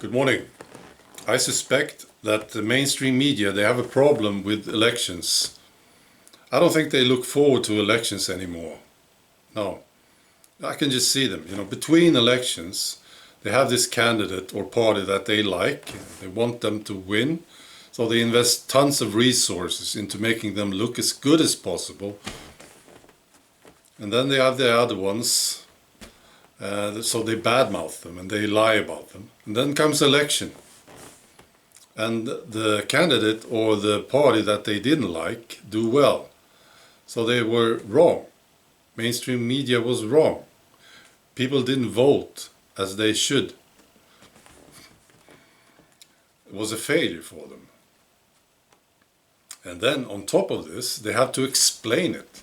Good morning. I suspect that the mainstream media, they have a problem with elections. I don't think they look forward to elections anymore. No. I can just see them. Between elections, they have this candidate or party that they like. They want them to win. So they invest tons of resources into making them look as good as possible. And then they have the other ones. So they badmouth them and they lie about them. And then comes election. And the candidate or the party that they didn't like do well. So they were wrong. Mainstream media was wrong. People didn't vote as they should. It was a failure for them. And then on top of this, they have to explain it.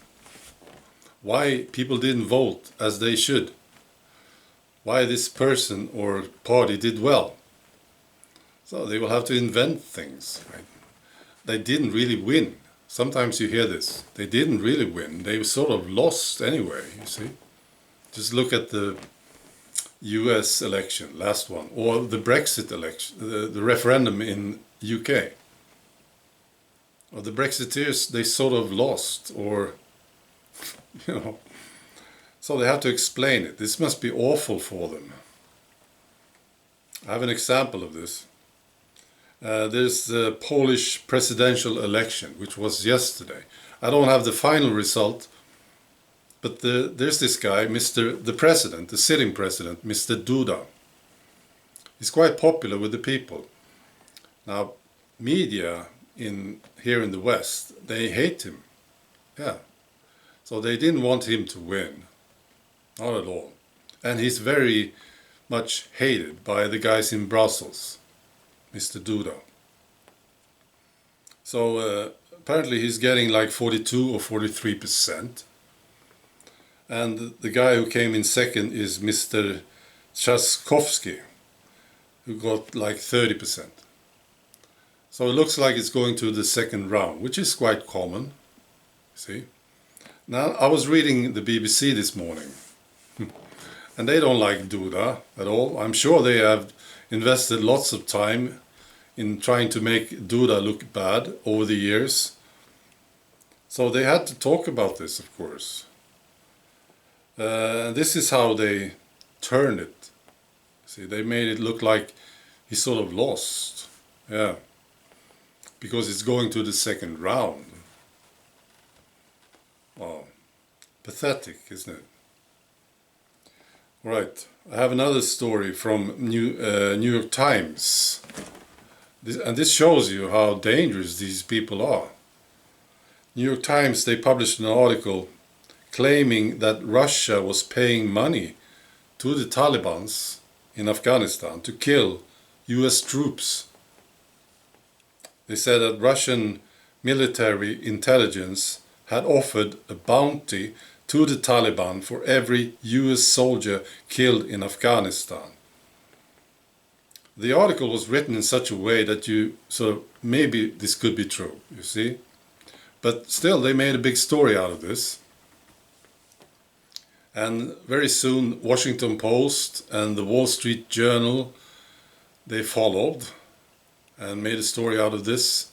Why people didn't vote as they should. Why this person or party did well. So they will have to invent things. Right? They didn't really win. Sometimes you hear this. They didn't really win. They sort of lost anyway, you see. Just look at the US election, last one, or the Brexit election, the referendum in UK. Or the Brexiteers, they sort of lost, or, so they have to explain it. This must be awful for them. I have an example of this. There's the Polish presidential election, which was yesterday. I don't have the final result, but there's this guy, the president, the sitting president, Mr. Duda. He's quite popular with the people. Now, media here in the West, they hate him. Yeah. So they didn't want him to win. Not at all. And he's very much hated by the guys in Brussels. Mr. Duda. So apparently he's getting like 42 or 43%. And the guy who came in second is Mr. Trzaskowski, who got like 30%. So it looks like it's going to the second round, which is quite common. See? Now, I was reading the BBC this morning. And they don't like Duda at all. I'm sure they have invested lots of time in trying to make Duda look bad over the years. So they had to talk about this, of course. This is how they turned it. See, they made it look like he sort of lost. Yeah. Because it's going to the second round. Wow. Pathetic, isn't it? Right. I have another story from New York Times. This shows you how dangerous these people are. New York Times, they published an article claiming that Russia was paying money to the Taliban in Afghanistan to kill US troops. They said that Russian military intelligence had offered a bounty to the Taliban for every US soldier killed in Afghanistan. The article was written in such a way that you sort of, maybe this could be true, you see. But still, they made a big story out of this. And very soon, Washington Post and the Wall Street Journal, they followed and made a story out of this.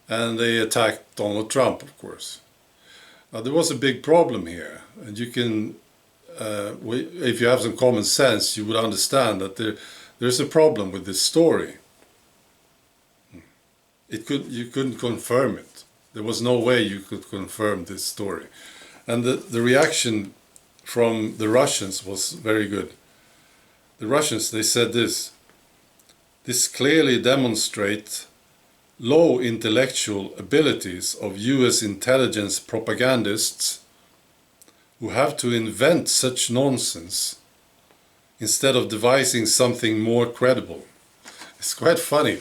And they attacked Donald Trump, of course. Now, there was a big problem here. And you can, if you have some common sense, you would understand that there's a problem with this story. You couldn't confirm it. There was no way you could confirm this story. And the reaction from the Russians was very good. The Russians, they said this clearly demonstrates low intellectual abilities of US intelligence propagandists who have to invent such nonsense instead of devising something more credible. It's quite funny.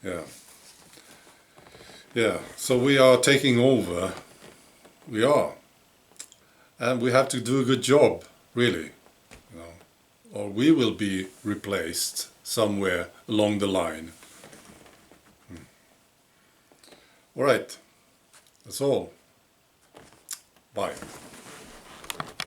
Yeah. Yeah, so we are taking over. We are. And we have to do a good job, really. Or we will be replaced somewhere along the line. All right. That's all. Bye.